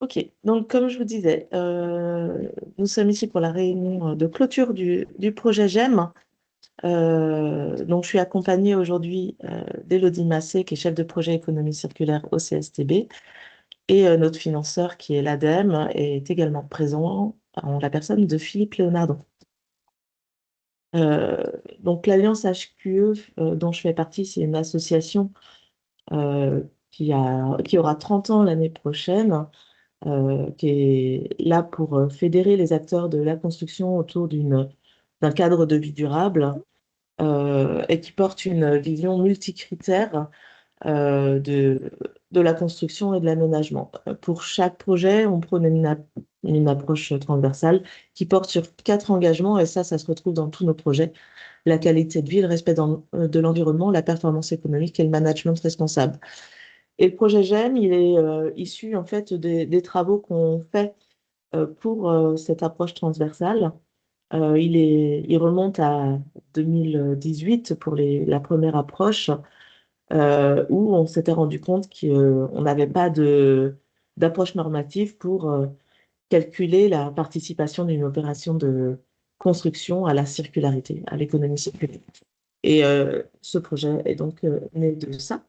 Ok, donc comme je vous disais, nous sommes ici pour la réunion de clôture du projet GEM. Donc je suis accompagnée aujourd'hui d'Élodie Massé, qui est chef de projet économie circulaire au CSTB, et notre financeur, qui est l'ADEME, est également présent en la personne de Philippe Léonardon. Euh, donc l'Alliance HQE, dont je fais partie, c'est une association euh, qui aura 30 ans l'année prochaine, qui est là pour fédérer les acteurs de la construction autour d'un cadre de vie durable, et qui porte une vision multicritère de la construction et de l'aménagement. Pour chaque projet, on prône une approche transversale qui porte sur 4 engagements, et ça se retrouve dans tous nos projets: la qualité de vie, le respect de l'environnement, la performance économique et le management responsable. Et le projet GEM, il est issu en fait des travaux qu'on fait pour cette approche transversale. Il remonte à 2018 pour la première approche, où on s'était rendu compte qu'on n'avait pas d'approche normative pour calculer la participation d'une opération de construction à la circularité, à l'économie circulaire. Et ce projet est donc né de ça.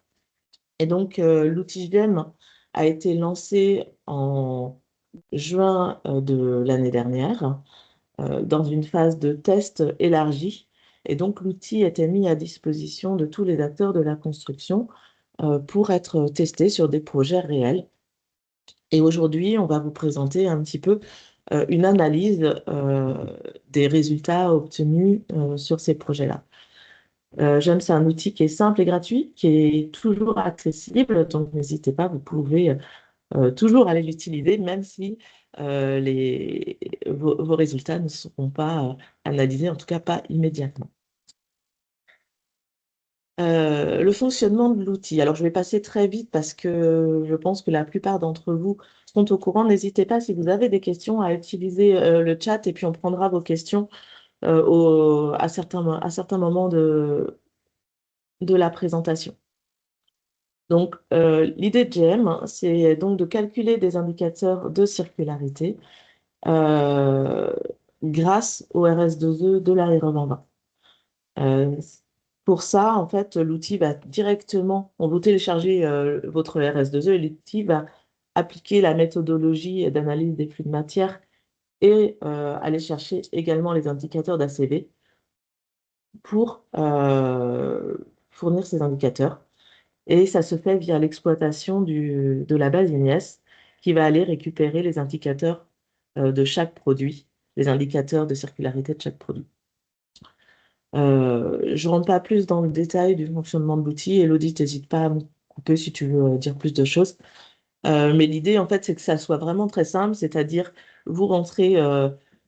Et donc, l'outil GEM a été lancé en juin de l'année dernière, dans une phase de test élargie. Et donc, l'outil était mis à disposition de tous les acteurs de la construction pour être testé sur des projets réels. Et aujourd'hui, on va vous présenter un petit peu une analyse des résultats obtenus sur ces projets-là. GEM, c'est un outil qui est simple et gratuit, qui est toujours accessible, donc n'hésitez pas, vous pouvez toujours aller l'utiliser, même si vos résultats ne seront pas analysés, en tout cas pas immédiatement. Le fonctionnement de l'outil. Alors, je vais passer très vite parce que je pense que la plupart d'entre vous sont au courant. N'hésitez pas, si vous avez des questions, à utiliser le chat, et puis on prendra vos questions à certains moments de la présentation. Donc, l'idée de GM, c'est donc de calculer des indicateurs de circularité euh, grâce au RS2E de la RE 2020. Euh, pour ça, en fait, l'outil va directement, on vous téléchargez votre RS2E, et l'outil va appliquer la méthodologie d'analyse des flux de matière et aller chercher également les indicateurs d'ACV pour fournir ces indicateurs. Et ça se fait via l'exploitation de la base INES, qui va aller récupérer les indicateurs de chaque produit, les indicateurs de circularité de chaque produit. Je ne rentre pas plus dans le détail du fonctionnement de l'outil. Élodie, n'hésite pas à me couper si tu veux dire plus de choses. Mais l'idée, en fait, c'est que ça soit vraiment très simple, c'est-à-dire vous rentrez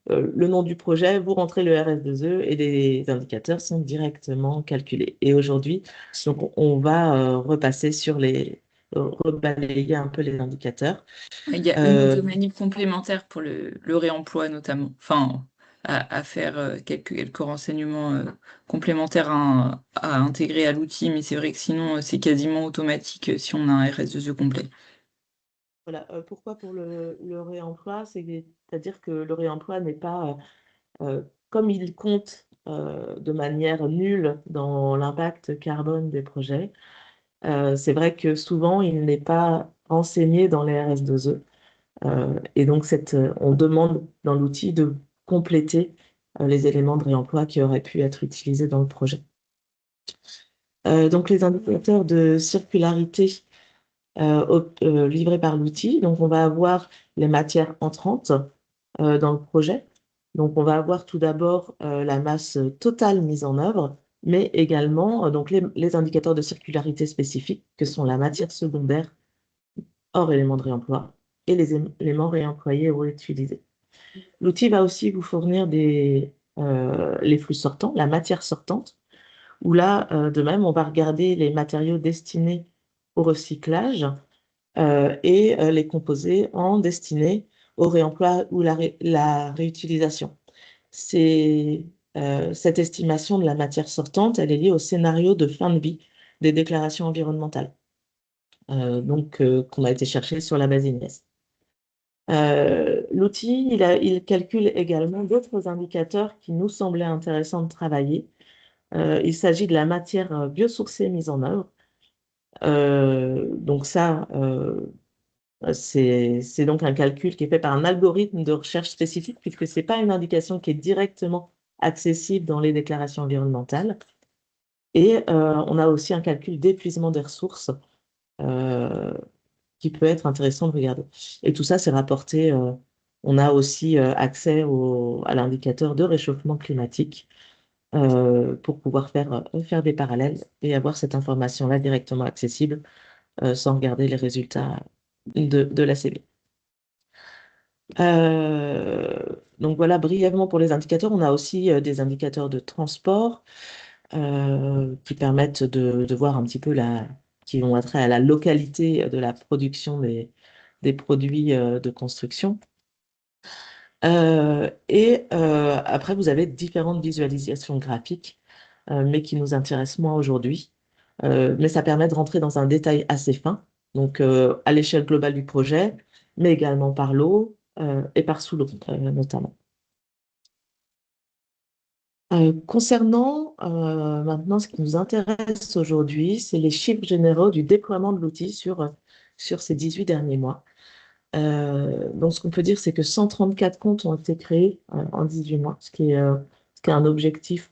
le nom du projet, vous rentrez le RS2E, et les indicateurs sont directement calculés. Et aujourd'hui, donc, on va repasser rebalayer un peu les indicateurs. Il y a une Euh, automanip complémentaire pour le réemploi notamment, enfin à faire quelques renseignements complémentaires à intégrer à l'outil, mais c'est vrai que sinon c'est quasiment automatique si on a un RS2E complet. voilà. Pourquoi pour le réemploi? C'est-à-dire que le réemploi n'est pas, comme il compte de manière nulle dans l'impact carbone des projets. C'est vrai que souvent, il n'est pas renseigné dans les RS2E. Et donc, on demande dans l'outil de compléter les éléments de réemploi qui auraient pu être utilisés dans le projet. Donc, les indicateurs de circularité livrés par l'outil. Donc, on va avoir les matières entrantes dans le projet. Donc, on va avoir tout d'abord la masse totale mise en œuvre, mais également donc les indicateurs de circularité spécifiques, que sont la matière secondaire hors éléments de réemploi et les éléments réemployés ou réutilisés. L'outil va aussi vous fournir les flux sortants, la matière sortante, où là, de même, on va regarder les matériaux destinés au recyclage et les composés destinés au réemploi ou la réutilisation. Cette estimation de la matière sortante, elle est liée au scénario de fin de vie des déclarations environnementales, donc qu'on a été chercher sur la base INES. L'outil, il calcule également d'autres indicateurs qui nous semblaient intéressants de travailler. Il s'agit de la matière biosourcée mise en œuvre. Donc ça, c'est donc un calcul qui est fait par un algorithme de recherche spécifique, puisque ce n'est pas une indication qui est directement accessible dans les déclarations environnementales. Et on a aussi un calcul d'épuisement des ressources euh, qui peut être intéressant de regarder. Et tout ça, c'est rapporté. On a aussi accès à l'indicateur de réchauffement climatique pour pouvoir faire des parallèles et avoir cette information-là directement accessible sans regarder les résultats de la CB. Donc voilà, brièvement pour les indicateurs, on a aussi des indicateurs de transport qui permettent de voir un petit peu qui ont attrait à la localité de la production des produits de construction. Après, vous avez différentes visualisations graphiques, mais qui nous intéressent moins aujourd'hui. Mais ça permet de rentrer dans un détail assez fin, donc à l'échelle globale du projet, mais également par l'eau et par sous l'eau, notamment. Concernant maintenant ce qui nous intéresse aujourd'hui, c'est les chiffres généraux du déploiement de l'outil sur ces 18 derniers mois. Donc, ce qu'on peut dire, c'est que 134 comptes ont été créés en 18 mois, ce qui est un objectif.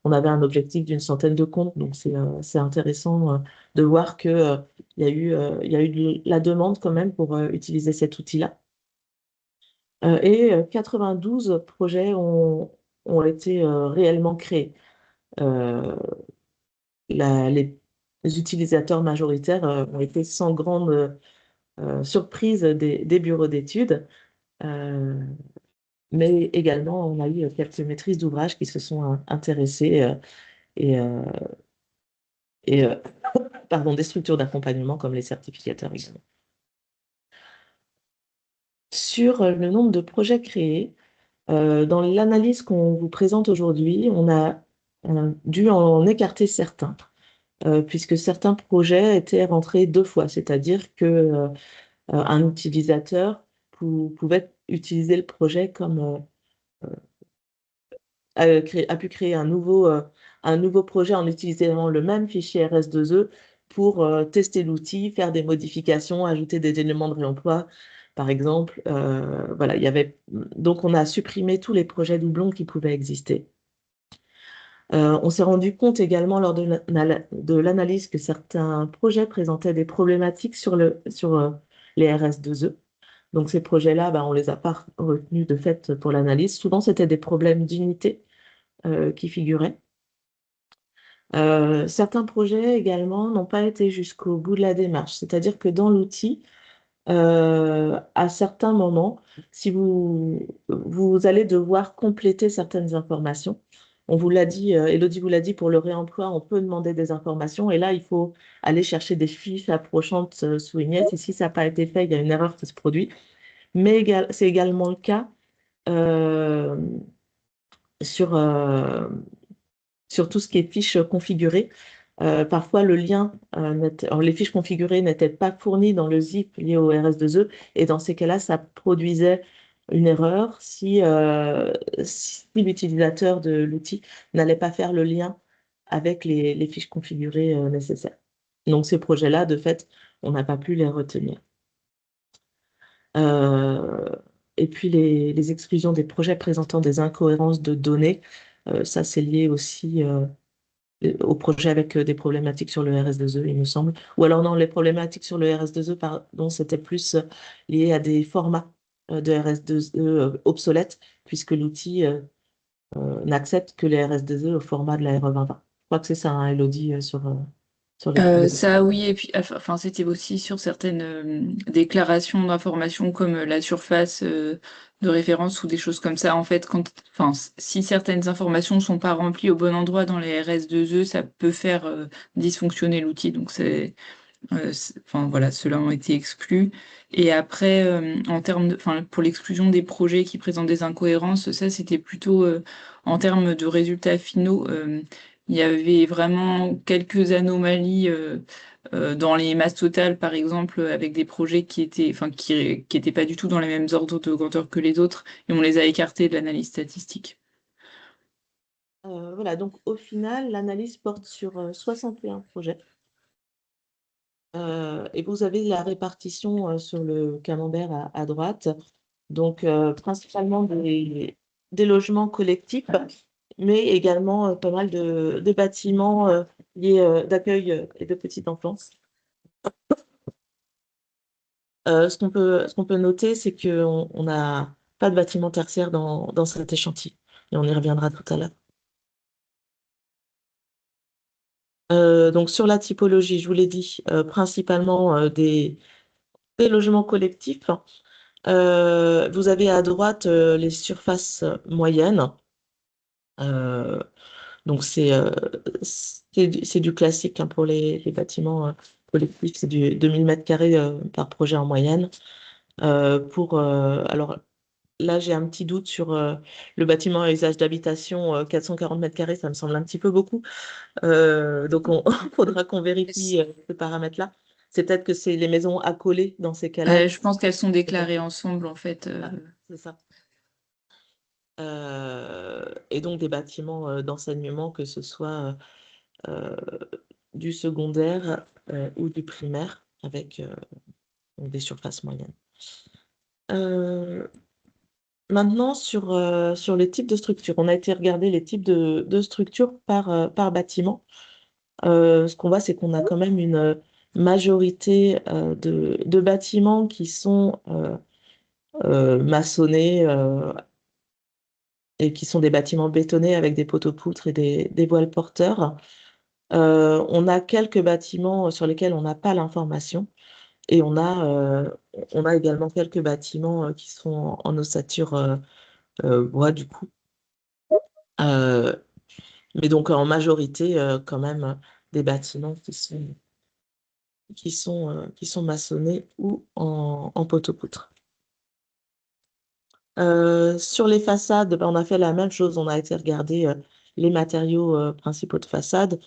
On avait un objectif d'une centaine de comptes, donc c'est intéressant de voir qu'il il y a eu de la demande quand même pour utiliser cet outil-là. Et 92 projets ont été réellement créés. Euh, les utilisateurs majoritaires ont été sans grande surprise des bureaux d'études. Euh, mais également, on a eu quelques maîtrises d'ouvrage qui se sont intéressées et, euh, et pardon, des structures d'accompagnement comme les certificateurs également. Sur le nombre de projets créés, dans l'analyse qu'on vous présente aujourd'hui, on a dû en écarter certains, puisque certains projets étaient rentrés deux fois, c'est-à-dire que un utilisateur pouvait utiliser le projet comme a pu créer un nouveau projet en utilisant le même fichier RS2E pour tester l'outil, faire des modifications, ajouter des éléments de réemploi, par exemple. Voilà, donc on a supprimé tous les projets doublons qui pouvaient exister. On s'est rendu compte également lors de l'analyse que certains projets présentaient des problématiques sur les RS2E. Donc ces projets-là, on ne les a pas retenus de fait pour l'analyse. Souvent, c'était des problèmes d'unité qui figuraient. Certains projets également n'ont pas été jusqu'au bout de la démarche, c'est-à-dire que dans l'outil, à certains moments, si vous allez devoir compléter certaines informations, on vous l'a dit, Élodie vous l'a dit, pour le réemploi, on peut demander des informations et là, il faut aller chercher des fiches approchantes sous Ignace. Et si ça n'a pas été fait, il y a une erreur qui se produit. Mais c'est également le cas euh, sur, sur tout ce qui est fiches configurées. Parfois, les fiches configurées n'étaient pas fournies dans le zip lié au RS2E, et dans ces cas-là, ça produisait une erreur si l'utilisateur de l'outil n'allait pas faire le lien avec les fiches configurées nécessaires. Donc, ces projets-là, de fait, on n'a pas pu les retenir. Euh, et puis, les exclusions des projets présentant des incohérences de données, ça, c'est lié aussi au projet avec des problématiques sur le RS2E, il me semble. Ou alors non, les problématiques sur le RS2E, pardon, c'était plus lié à des formats de RS2E obsolètes, puisque l'outil n'accepte que les RS2E au format de la RE2020. Je crois que c'est ça, hein, Elodie, sur les problématiques. Ça oui, et puis enfin c'était aussi sur certaines déclarations d'informations comme la surface de référence ou des choses comme ça. En fait, si certaines informations sont pas remplies au bon endroit dans les RS2E, ça peut faire dysfonctionner l'outil. Donc enfin voilà, ceux-là ont été exclus. Et après, pour l'exclusion des projets qui présentent des incohérences, ça c'était plutôt en termes de résultats finaux. Il y avait vraiment quelques anomalies dans les masses totales, par exemple, avec des projets qui étaient pas du tout dans les mêmes ordres de grandeur que les autres, et on les a écartés de l'analyse statistique. Voilà, donc au final, l'analyse porte sur 61 projets. Et vous avez la répartition sur le camembert à droite, donc principalement des logements collectifs, mais également pas mal de bâtiments liés d'accueil et de petite enfance. Ce qu'on peut noter, c'est qu'on n'a pas de bâtiment tertiaire dans cet échantillon, et on y reviendra tout à l'heure. Donc sur la typologie, je vous l'ai dit, principalement des logements collectifs. Vous avez à droite les surfaces moyennes. Euh, donc c'est du classique hein, pour les bâtiments collectifs, c'est du 2000 mètres carrés par projet en moyenne. Alors là, j'ai un petit doute sur le bâtiment à usage d'habitation, 440 mètres carrés, ça me semble un petit peu beaucoup. Donc, faudra qu'on vérifie ce paramètre-là. C'est peut-être que c'est les maisons accolées dans ces cas-là. Je pense qu'elles sont déclarées ensemble, en fait. Ah, c'est ça. Et donc des bâtiments d'enseignement, que ce soit euh, du secondaire ou du primaire, avec donc des surfaces moyennes. Euh, Maintenant, sur les types de structures, on a été regarder les types de structures par bâtiment. Ce qu'on voit, c'est qu'on a quand même une majorité de bâtiments qui sont maçonnés et qui sont des bâtiments bétonnés avec des poteaux-poutres et des voiles porteurs. On a quelques bâtiments sur lesquels on n'a pas l'information et on a également quelques bâtiments qui sont en ossature bois du coup. Euh, mais donc en majorité quand même des bâtiments qui sont maçonnés ou en poteau-poutre. Sur les façades, ben, on a fait la même chose. On a été regarder les matériaux principaux de façade.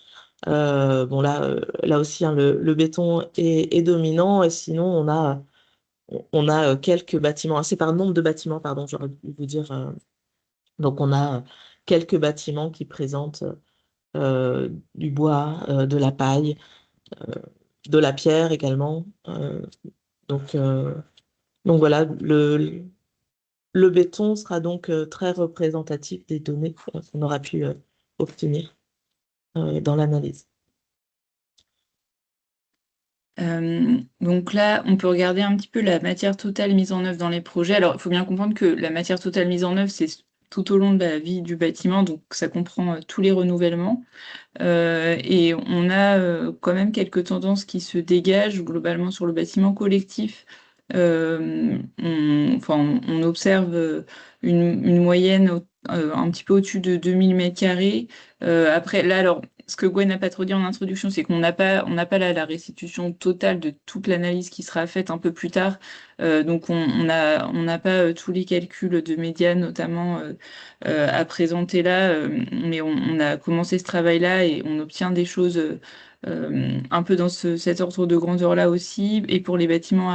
Bon, là aussi, hein, le béton est dominant. Et sinon, on a quelques bâtiments, c'est par nombre de bâtiments, pardon, j'aurais dû vous dire. Donc, on a quelques bâtiments qui présentent du bois, de la paille, euh, de la pierre également. Donc, euh, donc voilà, le béton sera donc très représentatif des données qu'on aura pu obtenir dans l'analyse. Donc là, on peut regarder un petit peu la matière totale mise en œuvre dans les projets. Alors, il faut bien comprendre que la matière totale mise en œuvre, c'est tout au long de la vie du bâtiment, donc ça comprend tous les renouvellements. Et on a quand même quelques tendances qui se dégagent globalement sur le bâtiment collectif. On observe une moyenne un petit peu au-dessus de 2000 mètres carrés. Après, là, alors, ce que Gwen n'a pas trop dit en introduction, c'est qu'on n'a pas là la restitution totale de toute l'analyse qui sera faite un peu plus tard. Donc, on n'a pas tous les calculs de médiane, notamment, à présenter là, mais on a commencé ce travail-là et on obtient des choses un peu dans cet ordre de grandeur-là aussi. Et pour les bâtiments,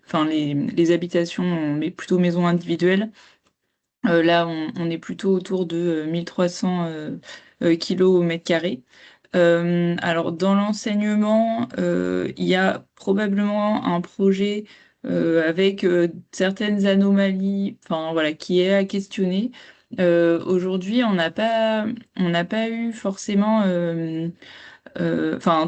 enfin les habitations, mais plutôt maisons individuelles, là on est plutôt autour de 1300 kilos au mètre carré. Alors, dans l'enseignement, il y a probablement un projet avec certaines anomalies, enfin voilà, qui est à questionner. Aujourd'hui, on n'a pas eu forcément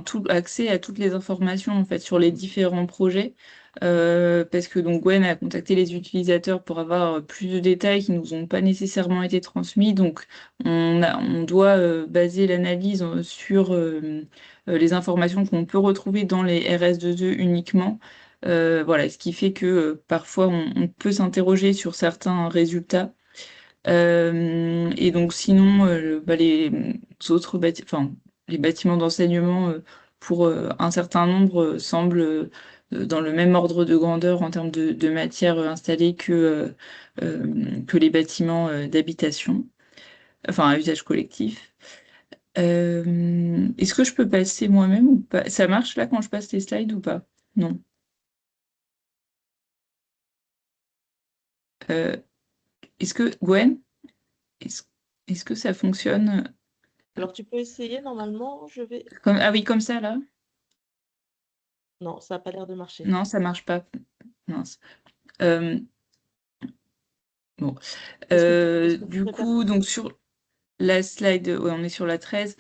tout accès à toutes les informations en fait sur les différents projets. Parce que donc Gwen a contacté les utilisateurs pour avoir plus de détails qui nous ont pas nécessairement été transmis. Donc on doit baser l'analyse sur les informations qu'on peut retrouver dans les RS2E uniquement. Voilà, ce qui fait que parfois on peut s'interroger sur certains résultats. Et donc sinon, les bâtiments d'enseignement pour un certain nombre semblent dans le même ordre de grandeur en termes de matière installée que les bâtiments d'habitation, enfin à usage collectif. Est-ce que je peux passer moi-même ou pas? Ça marche là quand je passe les slides ou pas? Non. Euh, est-ce que, Gwen, est-ce, est-ce que ça fonctionne Alors, tu peux essayer, normalement, je vais... comme... Ah oui, comme ça là? Non, ça n'a pas l'air de marcher. Non, ça marche pas. Mince. Euh, bon. Est-ce que tu Du préfères... coup, donc sur la slide, ouais, on est sur la 13.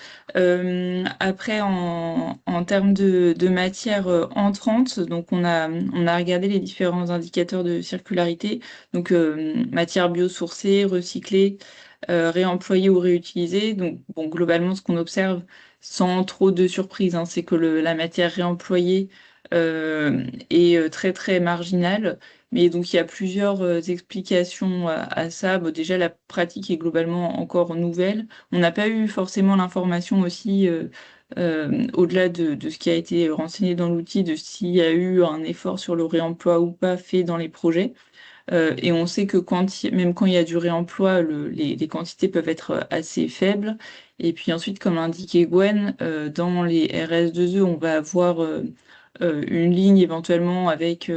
Après, en termes de matière entrante, donc on a regardé les différents indicateurs de circularité. Donc, matière biosourcée, recyclée, réemployée ou réutilisée. Donc, bon, globalement, ce qu'on observe, sans trop de surprise, hein, c'est que la matière réemployée est très, très marginale. Mais donc il y a plusieurs explications à ça. Bon, déjà, la pratique est globalement encore nouvelle. On n'a pas eu forcément l'information aussi, au-delà de ce qui a été renseigné dans l'outil, de s'il y a eu un effort sur le réemploi ou pas fait dans les projets. Et on sait que même quand il y a du réemploi, les quantités peuvent être assez faibles. Et puis ensuite, comme l'indiquait Gwen, dans les RS2E, on va avoir une ligne éventuellement avec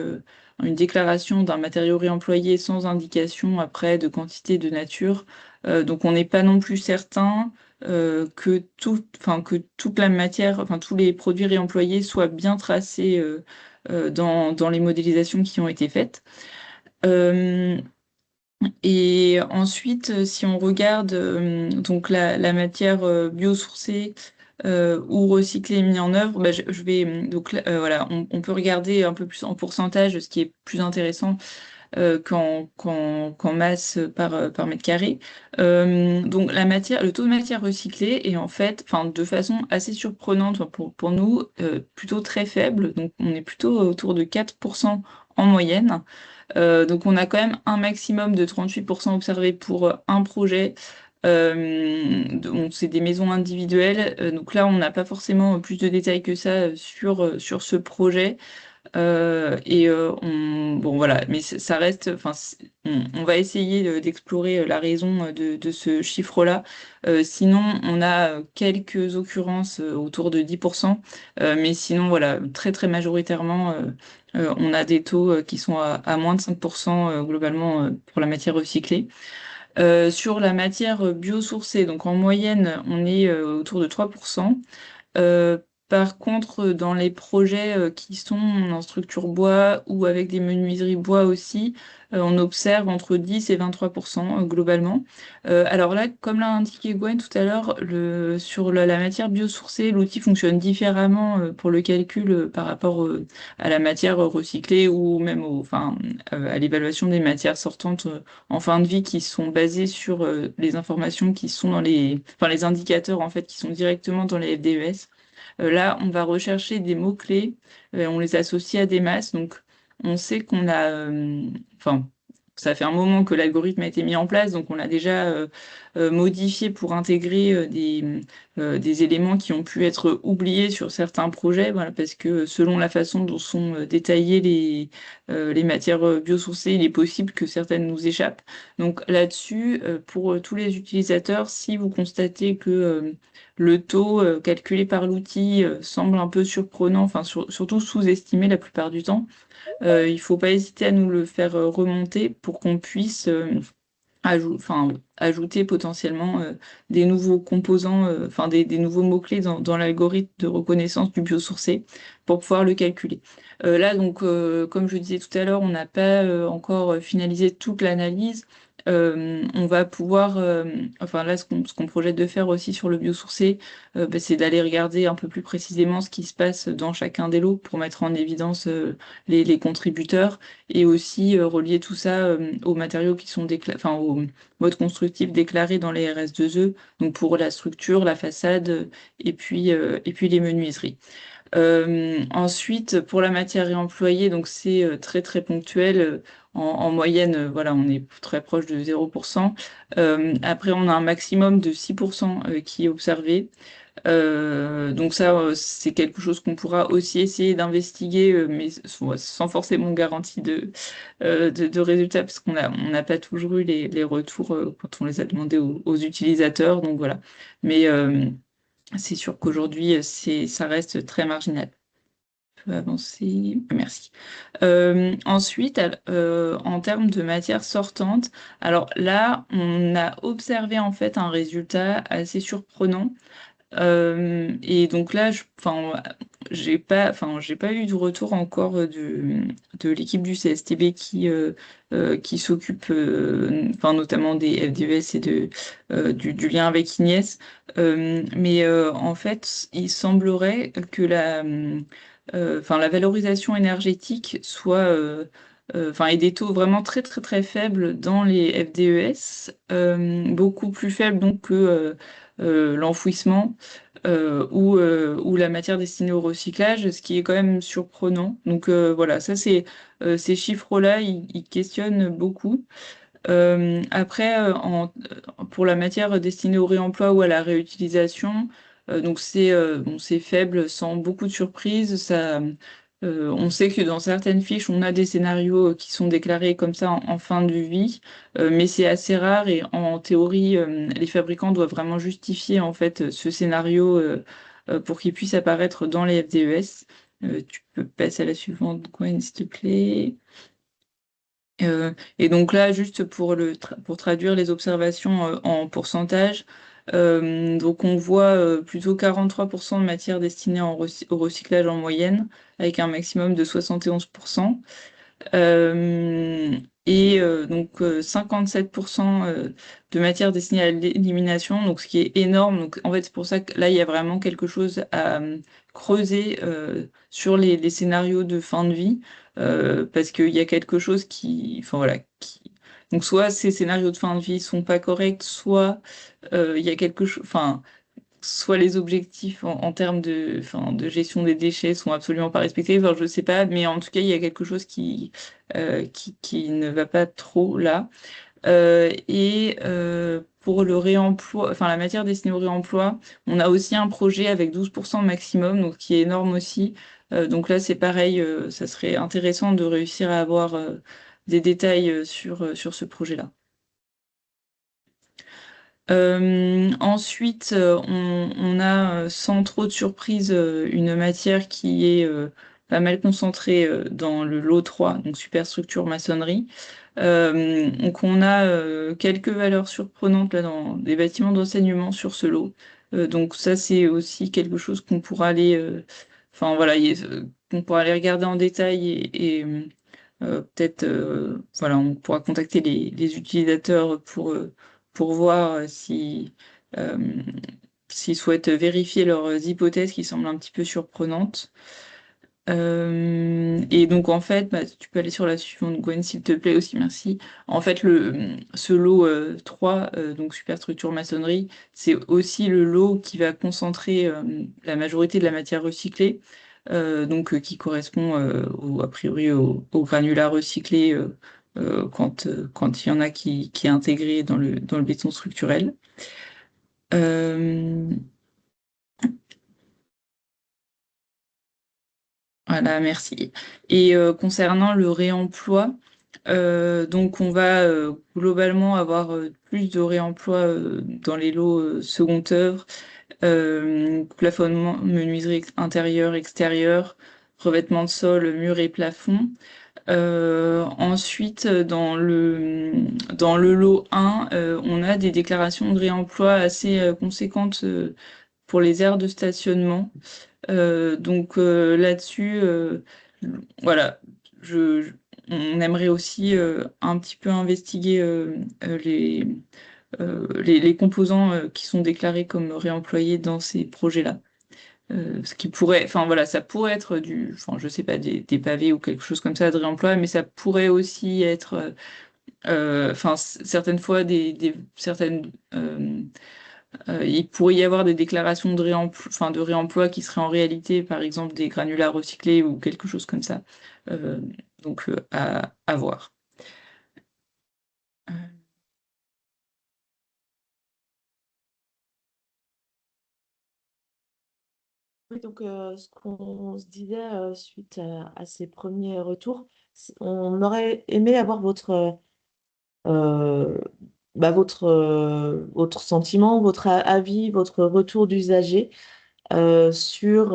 une déclaration d'un matériau réemployé sans indication après de quantité de nature. Donc on n'est pas non plus certain enfin, que toute la matière, enfin tous les produits réemployés soient bien tracés dans les modélisations qui ont été faites. Euh, et ensuite, si on regarde donc la matière biosourcée ou recyclée et mise en œuvre, bah, je vais donc là, voilà, on peut regarder un peu plus en pourcentage, ce qui est plus intéressant qu'en masse par mètre carré. Donc le taux de matière recyclée est en fait, enfin, de façon assez surprenante enfin, pour nous, plutôt très faible. Donc on est plutôt autour de 4% en moyenne. Donc on a quand même un maximum de 38% observé pour un projet. Donc c'est des maisons individuelles. Donc là, on n'a pas forcément plus de détails que ça sur ce projet. Bon voilà, mais ça reste, enfin, on va essayer d'explorer la raison de ce chiffre-là. Sinon, on a quelques occurrences autour de 10%, mais sinon, voilà, très très majoritairement, on a des taux qui sont à moins de 5% globalement pour la matière recyclée. Sur la matière biosourcée, donc en moyenne, on est autour de 3%. Euh, Par contre, dans les projets qui sont en structure bois ou avec des menuiseries bois aussi, on observe entre 10 et 23% globalement. Alors là, comme l'a indiqué Gwen tout à l'heure, sur la matière biosourcée, l'outil fonctionne différemment pour le calcul par rapport à la matière recyclée ou même enfin, à l'évaluation des matières sortantes en fin de vie qui sont basées sur les informations qui sont enfin, les indicateurs en fait qui sont directement dans les FDES. Là, on va rechercher des mots-clés, on les associe à des masses. Donc, on sait qu'on a, enfin, ça fait un moment que l'algorithme a été mis en place, donc on l'a déjà modifié pour intégrer des éléments qui ont pu être oubliés sur certains projets, voilà, parce que selon la façon dont sont détaillées les matières biosourcées, il est possible que certaines nous échappent. Donc là-dessus, pour tous les utilisateurs, si vous constatez que le taux calculé par l'outil semble un peu surprenant, enfin surtout sous-estimé la plupart du temps. Il ne faut pas hésiter à nous le faire remonter pour qu'on puisse enfin, ajouter potentiellement des nouveaux composants, enfin des nouveaux mots-clés dans l'algorithme de reconnaissance du biosourcé pour pouvoir le calculer. Là, donc, comme je disais tout à l'heure, on n'a pas encore finalisé toute l'analyse. On va pouvoir, enfin là, ce qu'on projette de faire aussi sur le biosourcé, bah, c'est d'aller regarder un peu plus précisément ce qui se passe dans chacun des lots pour mettre en évidence les contributeurs et aussi relier tout ça aux matériaux qui sont enfin, aux modes constructifs déclarés dans les RS2E, donc pour la structure, la façade et puis les menuiseries. Ensuite, pour la matière réemployée, donc c'est très très ponctuel. En moyenne, voilà, on est très proche de 0%. Après, on a un maximum de 6% qui est observé. Donc ça, c'est quelque chose qu'on pourra aussi essayer d'investiguer, mais sans forcément garantie de résultats, parce on n'a pas toujours eu les retours quand on les a demandés aux utilisateurs. Donc voilà. Mais c'est sûr qu'aujourd'hui, ça reste très marginal. Je peux avancer. Merci. Ensuite, en termes de matière sortante, alors là, on a observé en fait un résultat assez surprenant. Et donc là, j'ai pas eu de retour encore de l'équipe du CSTB qui s'occupe, notamment des FDES et du lien avec Ignace. Mais en fait, il semblerait que la valorisation énergétique ait des taux vraiment très très très faibles dans les FDES, beaucoup plus faibles donc que l'enfouissement ou la matière destinée au recyclage, ce qui est quand même surprenant. Donc voilà, ces chiffres-là, ils questionnent beaucoup. Après, pour la matière destinée au réemploi ou à la réutilisation, donc c'est faible, sans beaucoup de surprises. On sait que dans certaines fiches, on a des scénarios qui sont déclarés comme ça en fin de vie, mais c'est assez rare et en théorie, les fabricants doivent vraiment justifier en fait ce scénario pour qu'il puisse apparaître dans les FDES. Tu peux passer à la suivante, Gwen, s'il te plaît. Et donc là, juste pour traduire les observations en pourcentage, donc on voit plutôt 43% de matière destinée au recyclage en moyenne, avec un maximum de 71%. Euh, donc 57% de matière destinée à l'élimination, donc ce qui est énorme. Donc en fait, c'est pour ça que là, il y a vraiment quelque chose à creuser sur les scénarios de fin de vie, parce qu'il y a quelque chose enfin voilà, donc soit ces scénarios de fin de vie sont pas corrects, soit il y a quelque chose, soit les objectifs en termes de gestion des déchets sont absolument pas respectés, enfin, je sais pas, mais en tout cas, il y a quelque chose qui ne va pas trop là. Pour le réemploi, la matière destinée au réemploi, on a aussi un projet avec 12% maximum, donc qui est énorme aussi. Donc là, c'est pareil, ça serait intéressant de réussir à avoir des détails sur ce projet-là. Ensuite, on a, sans trop de surprise, une matière qui est pas mal concentrée dans le lot 3, donc superstructure maçonnerie. Donc on a quelques valeurs surprenantes là, dans des bâtiments d'enseignement sur ce lot. Donc ça, c'est aussi quelque chose qu'on pourra aller, qu'on pourra aller regarder en détail et peut-être, voilà, on pourra contacter les utilisateurs pour voir euh, s'ils souhaitent vérifier leurs hypothèses qui semblent un petit peu surprenantes. Et donc en fait, tu peux aller sur la suivante, Gwen, s'il te plaît aussi, merci. En fait, ce lot 3, donc superstructure maçonnerie, c'est aussi le lot qui va concentrer la majorité de la matière recyclée, donc qui correspond a priori au granulat recyclé quand il y en a qui est intégré dans le béton structurel. Euh, Voilà, merci. Et concernant le réemploi, donc on va globalement avoir plus de réemploi dans les lots seconde œuvre, plafonnement, menuiserie intérieure, extérieure, revêtement de sol, mur et plafond. Ensuite, dans le lot 1, on a des déclarations de réemploi assez conséquentes pour les aires de stationnement. Donc là-dessus, voilà, je, on aimerait aussi un petit peu investiguer les composants qui sont déclarés comme réemployés dans ces projets-là. Ce qui pourrait, voilà, ça pourrait être je sais pas, des pavés ou quelque chose comme ça de réemploi, mais ça pourrait aussi être, certaines fois, il pourrait y avoir des déclarations de réemploi qui seraient en réalité, par exemple, des granulats recyclés ou quelque chose comme ça. Euh, donc, à voir. Oui, donc ce qu'on se disait suite à ces premiers retours, on aurait aimé avoir votre votre sentiment, votre avis, votre retour d'usager sur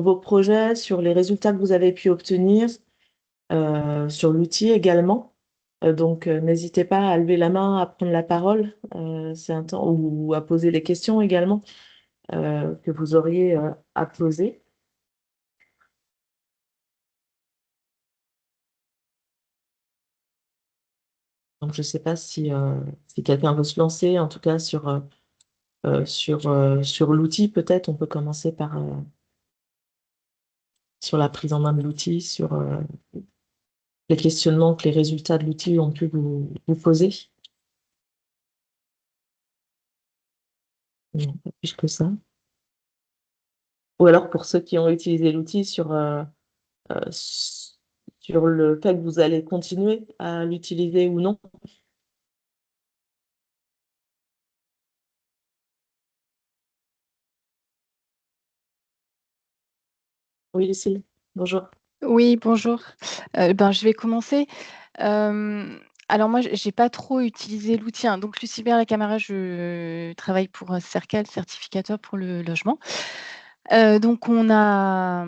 vos projets, sur les résultats que vous avez pu obtenir, sur l'outil également. Donc, n'hésitez pas à lever la main, à prendre la parole. C'est un temps ou à poser les questions également que vous auriez à poser. Donc, je ne sais pas si quelqu'un veut se lancer, en tout cas sur l'outil, peut-être. On peut commencer par sur la prise en main de l'outil, sur les questionnements que les résultats de l'outil ont pu vous poser. Non, pas plus que ça. Ou alors pour ceux qui ont utilisé l'outil sur le fait que vous allez continuer à l'utiliser ou non. Oui, Lucille, bonjour. Oui, bonjour. Je vais commencer. Alors moi, j'ai pas trop utilisé l'outil, hein. Donc Lucie La Camara, je travaille pour Cercal, certificateur pour le logement. Donc on a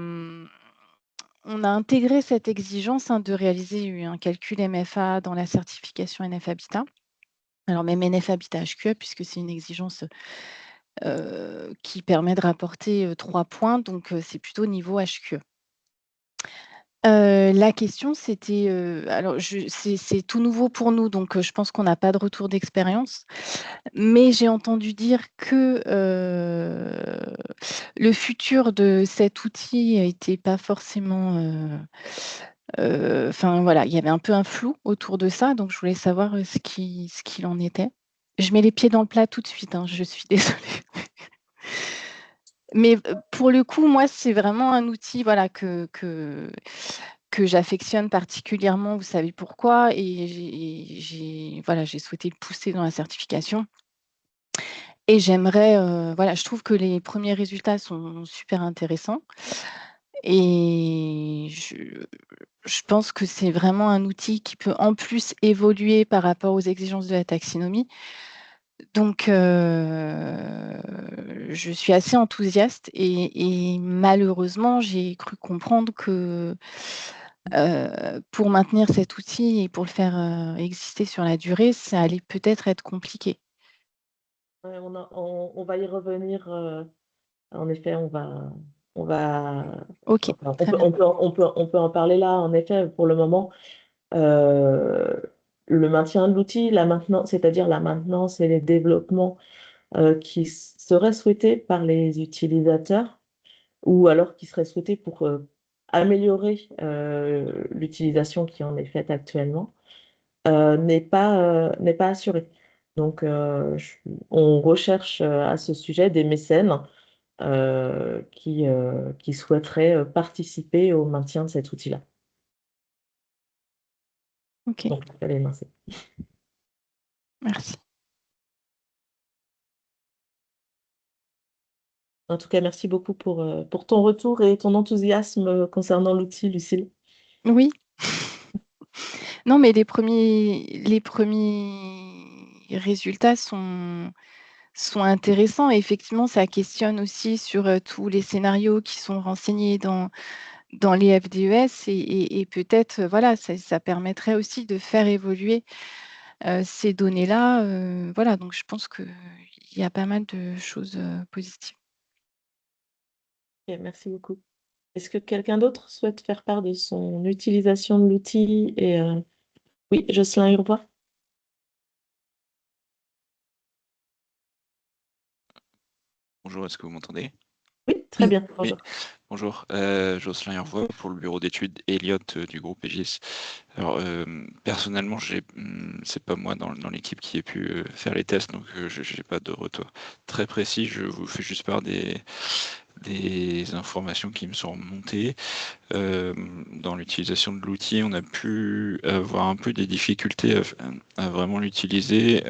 intégré cette exigence, hein, de réaliser un calcul MFA dans la certification NF Habitat. Alors même NF Habitat HQE, puisque c'est une exigence qui permet de rapporter 3 points, donc c'est plutôt niveau HQE. La question c'était, alors c'est tout nouveau pour nous, donc je pense qu'on n'a pas de retour d'expérience. Mais j'ai entendu dire que, le futur de cet outil était pas forcément, enfin voilà, il y avait un peu un flou autour de ça, donc je voulais savoir, ce qu'il en était. Je mets les pieds dans le plat tout de suite, hein, je suis désolée. Mais, pour le coup, moi, c'est vraiment un outil, voilà, que j'affectionne particulièrement. Vous savez pourquoi? Et j'ai souhaité le pousser dans la certification et j'aimerais, voilà, je trouve que les premiers résultats sont super intéressants et je pense que c'est vraiment un outil qui peut, en plus, évoluer par rapport aux exigences de la taxinomie. Donc, je suis assez enthousiaste et malheureusement, j'ai cru comprendre que, pour maintenir cet outil et pour le faire, exister sur la durée, ça allait peut-être être compliqué. Ouais, on va y revenir. En effet, on va, OK, enfin, très bien. on peut en parler là. En effet, pour le moment, euh, le maintien de l'outil, la maintenance, c'est-à-dire la maintenance et les développements qui seraient souhaités par les utilisateurs ou alors qui seraient souhaités pour améliorer l'utilisation qui en est faite actuellement, n'est pas assuré. Donc, on recherche à ce sujet des mécènes qui souhaiteraient participer au maintien de cet outil-là. OK, Donc, il fallait émincer. merci. En tout cas, merci beaucoup pour ton retour et ton enthousiasme concernant l'outil, Lucille. Oui. Non, mais les premiers résultats sont intéressants et effectivement, ça questionne aussi sur, tous les scénarios qui sont renseignés dans les FDES et peut-être, voilà, ça permettrait aussi de faire évoluer, ces données-là, voilà, donc je pense qu'il y a pas mal de choses, positives. Ok, merci beaucoup. Est-ce que quelqu'un d'autre souhaite faire part de son utilisation de l'outil Oui, Jocelyn Urbois. Bonjour, est-ce que vous m'entendez? Oui, très Oui. bien. Oui, Bonjour. bonjour. Jocelyn Hervois pour le bureau d'études Elliott du groupe Egis. Alors, personnellement, c'est pas moi dans l'équipe qui ai pu faire les tests, donc je n'ai pas de retour très précis. Je vous fais juste part des informations qui me sont remontées. Dans l'utilisation de l'outil, on a pu avoir un peu des difficultés à vraiment l'utiliser.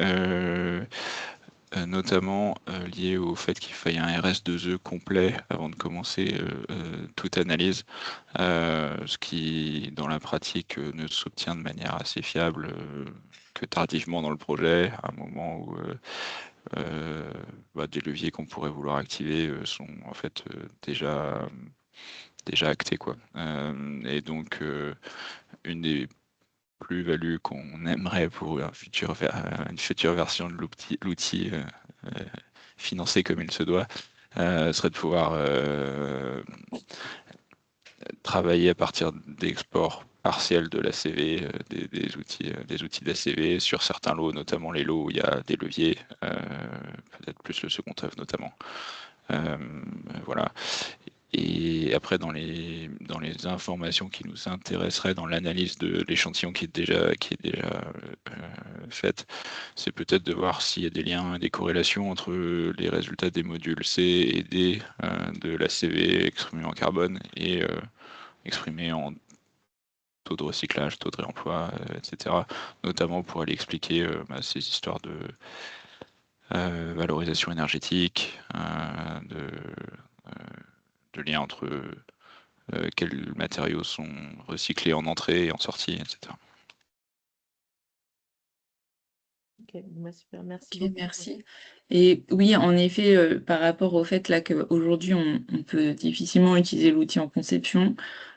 notamment lié au fait qu'il faille un RS2E complet avant de commencer toute analyse, ce qui, dans la pratique, ne s'obtient de manière assez fiable que tardivement dans le projet, à un moment où des leviers qu'on pourrait vouloir activer sont en fait déjà actés, quoi. Et donc, une des plus-values qu'on aimerait pour une future version de l'outil financé comme il se doit, serait de pouvoir travailler à partir d'exports partiels de l'ACV, des outils d'ACV sur certains lots, notamment les lots où il y a des leviers, peut-être plus le second œuvre notamment. Voilà. Et après, dans les informations qui nous intéresseraient dans l'analyse de l'échantillon qui est déjà faite, c'est peut-être de voir s'il y a des liens, des corrélations entre les résultats des modules C et D de l'ACV exprimés en carbone et exprimés en taux de recyclage, taux de réemploi, etc. Notamment pour aller expliquer ces histoires de valorisation énergétique, de lien entre quels matériaux sont recyclés en entrée et en sortie, etc. Ok, super, merci Ok, beaucoup. merci. Et oui, en effet, par rapport au fait là qu'aujourd'hui on peut difficilement utiliser l'outil en conception,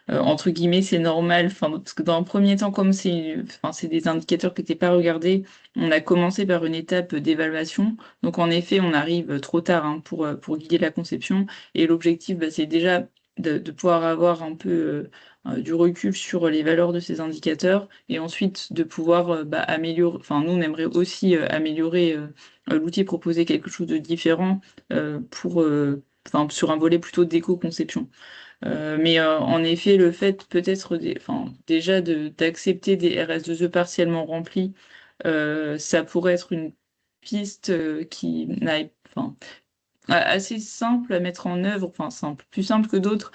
entre guillemets, c'est normal. Enfin, parce que dans un premier temps, comme c'est des indicateurs qui n'étaient pas regardés, on a commencé par une étape d'évaluation. Donc en effet, on arrive trop tard pour guider la conception. Et l'objectif, c'est déjà de pouvoir avoir un peu du recul sur les valeurs de ces indicateurs et ensuite de pouvoir améliorer. Enfin, nous, on aimerait aussi améliorer l'outil, proposer quelque chose de différent sur un volet plutôt d'éco-conception. Mais en effet, le fait peut-être déjà d'accepter des RS2E partiellement remplis, ça pourrait être une piste qui n'aille, assez simple à mettre en œuvre, plus simple que d'autres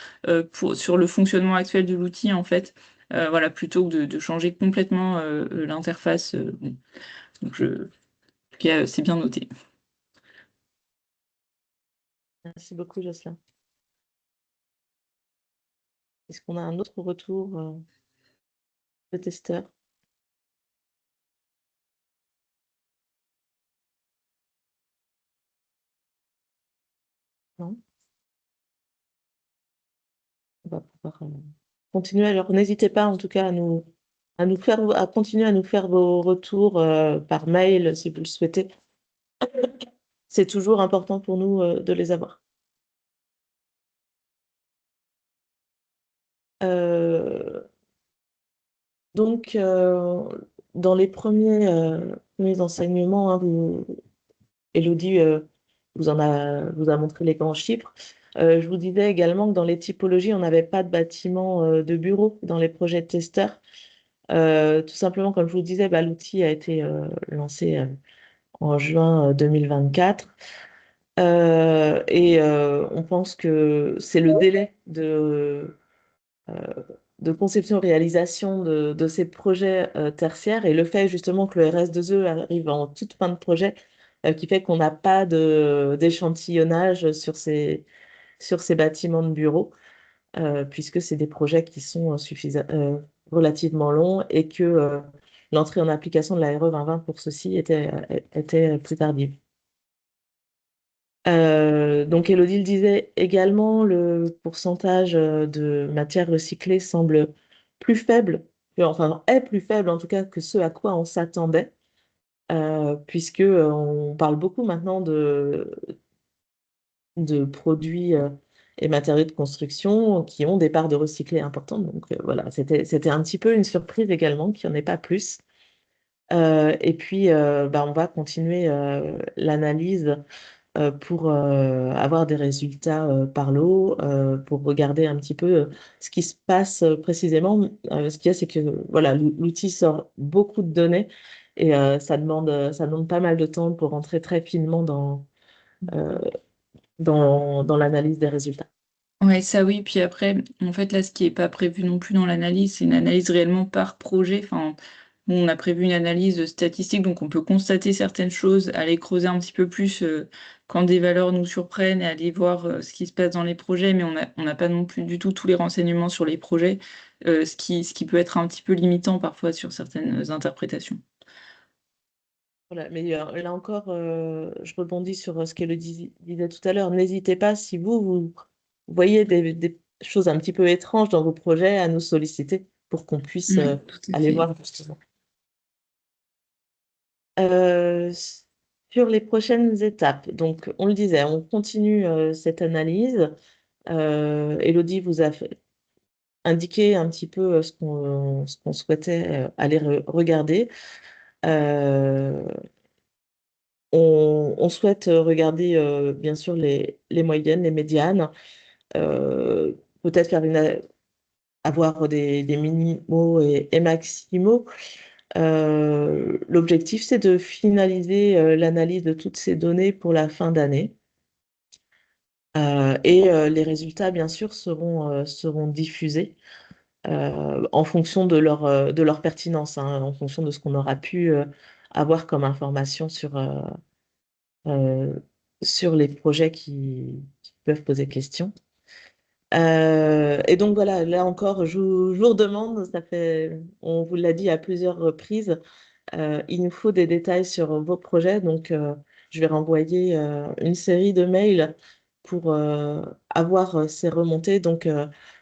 sur le fonctionnement actuel de l'outil en fait. Voilà, plutôt que de changer complètement l'interface. Bon. Donc en tout cas, c'est bien noté. Merci beaucoup, Jocelyn. Est-ce qu'on a un autre retour de testeur? Non? On va pouvoir continuer. Alors, n'hésitez pas en tout cas à continuer à nous faire vos retours par mail si vous le souhaitez. C'est toujours important pour nous de les avoir. Donc, dans les premiers enseignements, hein, Élodie vous a montré les grands chiffres. Je vous disais également que dans les typologies, on n'avait pas de bâtiment de bureau dans les projets de testeurs. Tout simplement, comme je vous disais, l'outil a été lancé en juin 2024. Et on pense que c'est le délai de conception-réalisation de ces projets tertiaires et le fait justement que le RS2E arrive en toute fin de projet qui fait qu'on n'a pas d'échantillonnage sur ces bâtiments de bureaux puisque c'est des projets qui sont relativement longs et que l'entrée en application de la RE 2020 pour ceci était plus tardive. Donc Élodie le disait également, le pourcentage de matières recyclées semble plus faible, enfin est plus faible en tout cas que ce à quoi on s'attendait, puisque on parle beaucoup maintenant de produits et matériaux de construction qui ont des parts de recyclés importantes. Donc voilà, c'était un petit peu une surprise également qu'il n'y en ait pas plus. Et puis, on va continuer l'analyse pour avoir des résultats par lot, pour regarder un petit peu ce qui se passe précisément. Ce qu'il y a, c'est que voilà, l'outil sort beaucoup de données et ça demande pas mal de temps pour rentrer très finement euh, dans l'analyse des résultats. Ouais, ça oui. Puis après, en fait, là, ce qui n'est pas prévu non plus dans l'analyse, c'est une analyse réellement par projet. Enfin, on a prévu une analyse statistique, donc on peut constater certaines choses, aller creuser un petit peu plus quand des valeurs nous surprennent et aller voir ce qui se passe dans les projets, mais on n'a pas non plus du tout tous les renseignements sur les projets, ce qui peut être un petit peu limitant parfois sur certaines interprétations. Voilà, mais là encore, je rebondis sur ce qu'elle disait tout à l'heure. N'hésitez pas, si vous voyez des choses un petit peu étranges dans vos projets, à nous solliciter pour qu'on puisse Oui, tout à aller fait. voir justement. Euh, sur les prochaines étapes, donc on le disait, on continue cette analyse. Élodie vous a indiqué un petit peu ce qu'on souhaitait aller regarder. Euh, on souhaite regarder bien sûr les moyennes, les médianes, euh, peut-être avoir des minimaux et maximaux. L'objectif, c'est de finaliser l'analyse de toutes ces données pour la fin d'année. Les résultats, bien sûr, seront diffusés en fonction de leur pertinence, hein, en fonction de ce qu'on aura pu avoir comme information euh, sur les projets qui peuvent poser question. Et donc voilà, là encore, je vous redemande, on vous l'a dit à plusieurs reprises, il nous faut des détails sur vos projets. Donc, je vais renvoyer une série de mails pour avoir ces remontées. Donc,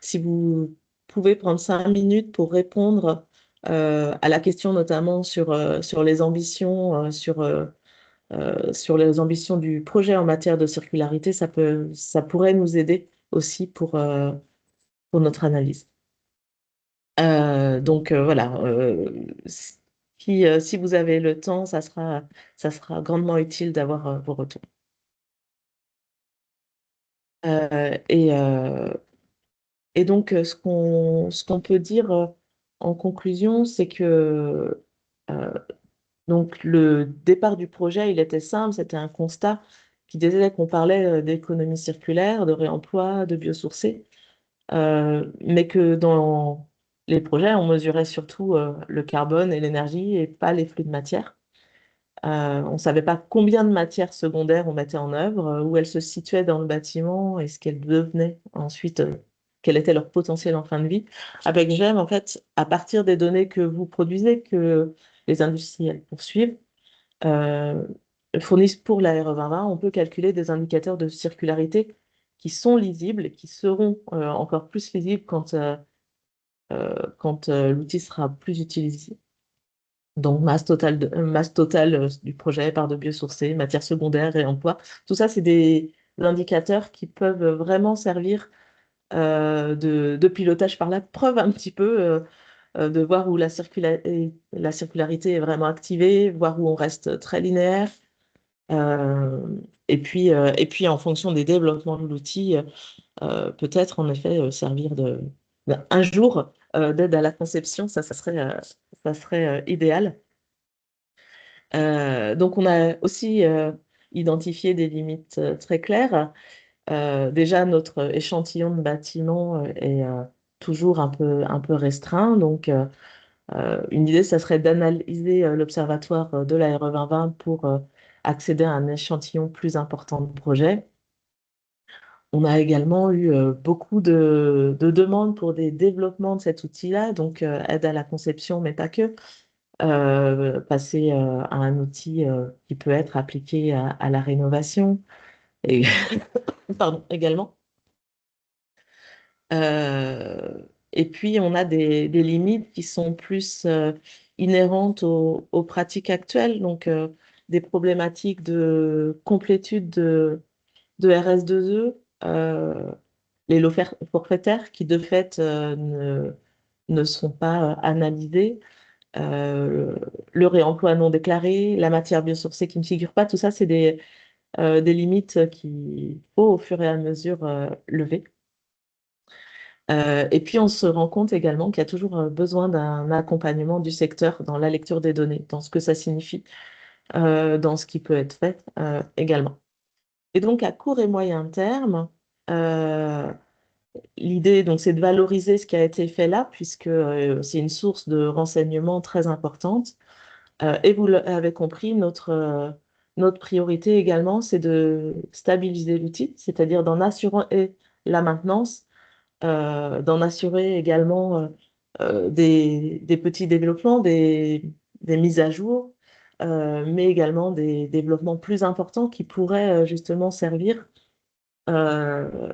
si vous pouvez prendre 5 minutes pour répondre à la question notamment sur les ambitions, sur les ambitions du projet en matière de circularité, ça pourrait nous aider aussi pour notre analyse. Voilà, si vous avez le temps, ça sera grandement utile d'avoir vos retours. Euh, et, euh, et donc, ce qu'on peut dire en conclusion, c'est que donc, le départ du projet, il était simple, c'était un constat qui disait qu'on parlait d'économie circulaire, de réemploi, de biosourcés. Mais que dans les projets, on mesurait surtout le carbone et l'énergie et pas les flux de matière. On ne savait pas combien de matières secondaires on mettait en œuvre, où elles se situaient dans le bâtiment et ce qu'elles devenaient ensuite, quel était leur potentiel en fin de vie. Avec GEM, en fait, à partir des données que vous produisez, que les industriels poursuivent, euh, fournissent pour la RE 2020, on peut calculer des indicateurs de circularité qui sont lisibles et qui seront encore plus lisibles quand l'outil sera plus utilisé. Donc, masse totale du projet, part de biosourcés, matières secondaires et emploi. Tout ça, c'est des indicateurs qui peuvent vraiment servir de pilotage par la preuve un petit peu, de voir où la circularité est vraiment activée, voir où on reste très linéaire. Et puis, en fonction des développements de l'outil, peut-être en effet servir un jour d'aide à la conception, ça serait idéal. Donc, on a aussi identifié des limites très claires. Déjà, notre échantillon de bâtiment est toujours un peu restreint. Donc, une idée, ça serait d'analyser l'observatoire de la RE 2020 pour accéder à un échantillon plus important de projet. On a également eu beaucoup de demandes pour des développements de cet outil-là, donc aide à la conception, mais pas que. Passer à un outil qui peut être appliqué à la rénovation et pardon, également. Et puis, on a des limites qui sont plus inhérentes aux pratiques actuelles, donc des problématiques de complétude de RS2E, les lots forfaitaires qui, de fait, ne sont pas analysés, le réemploi non déclaré, la matière biosourcée qui ne figure pas, tout ça, c'est des limites qu'il faut au fur et à mesure lever. Et puis, on se rend compte également qu'il y a toujours besoin d'un accompagnement du secteur dans la lecture des données, dans ce que ça signifie, dans ce qui peut être fait également. Et donc, à court et moyen terme, l'idée, donc, c'est de valoriser ce qui a été fait là, puisque c'est une source de renseignements très importante. Et vous l'avez compris, notre priorité également, c'est de stabiliser l'outil, c'est-à-dire d'en assurer la maintenance, d'en assurer également des petits développements, des mises à jour, mais également des développements plus importants qui pourraient justement servir euh,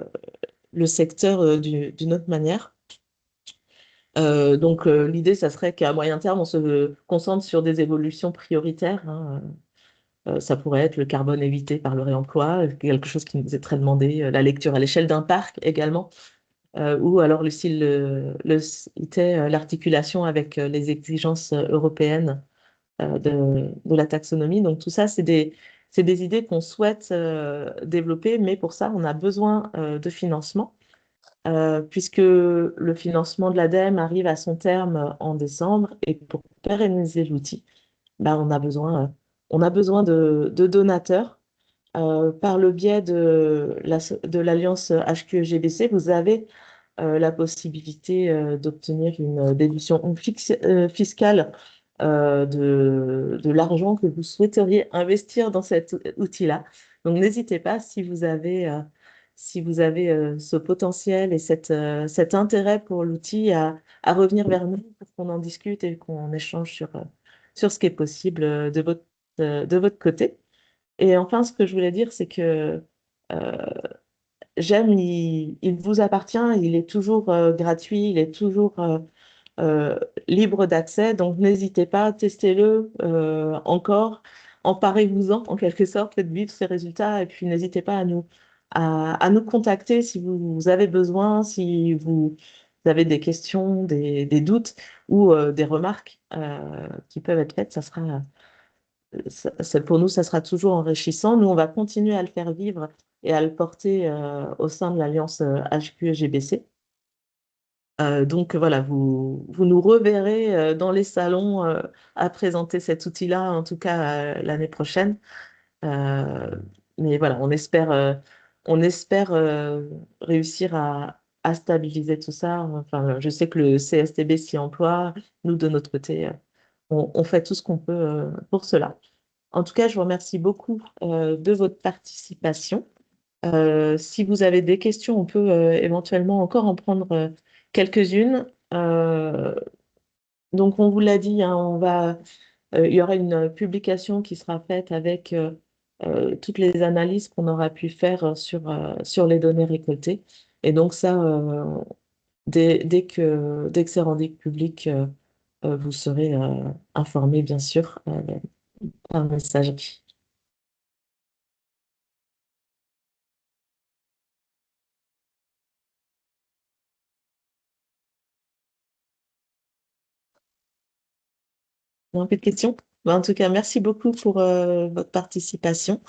le secteur d'une autre manière. Donc, l'idée, ça serait qu'à moyen terme, on se concentre sur des évolutions prioritaires, hein. Ça pourrait être le carbone évité par le réemploi, quelque chose qui nous est très demandé, la lecture à l'échelle d'un parc également, ou alors Lucille citait l'articulation avec les exigences européennes de la taxonomie. Donc tout ça, c'est des idées qu'on souhaite développer, mais pour ça, on a besoin de financement, puisque le financement de l'ADEME arrive à son terme en décembre, et pour pérenniser l'outil, bah, on a besoin de donateurs. Par le biais de l'alliance HQE-GBC, vous avez la possibilité d'obtenir une déduction fiscale de l'argent que vous souhaiteriez investir dans cet outil-là. Donc n'hésitez pas si vous avez ce potentiel et cet intérêt pour l'outil à revenir vers nous pour qu'on en discute et qu'on échange sur ce qui est possible de votre côté. Et enfin, ce que je voulais dire, c'est que euh, GEM, il vous appartient, il est toujours gratuit, il est toujours euh, libre d'accès, donc n'hésitez pas, testez-le encore, emparez-vous-en en quelque sorte, faites vivre ces résultats, et puis n'hésitez pas à nous contacter si vous avez besoin, si vous avez des questions, des doutes ou des remarques qui peuvent être faites, pour nous, ça sera toujours enrichissant. Nous, on va continuer à le faire vivre et à le porter au sein de l'Alliance HQE-GBC. Donc voilà, vous nous reverrez dans les salons à présenter cet outil-là, en tout cas l'année prochaine. Euh, mais voilà, on espère réussir à stabiliser tout ça. Enfin, je sais que le CSTB s'y emploie. Nous, de notre côté, on fait tout ce qu'on peut pour cela. En tout cas, je vous remercie beaucoup de votre participation. Si vous avez des questions, on peut éventuellement encore en prendre quelques-unes. Donc, on vous l'a dit, hein, il y aura une publication qui sera faite avec toutes les analyses qu'on aura pu faire sur les données récoltées. Et donc, ça, dès que c'est rendu public, vous serez informé, bien sûr, par messagerie. Non, plus de questions? Ben, en tout cas, merci beaucoup pour votre participation.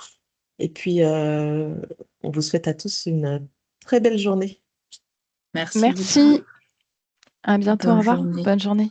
Et puis, on vous souhaite à tous une très belle journée. Merci. Merci. À bientôt. Au Bonne revoir. journée. Bonne journée.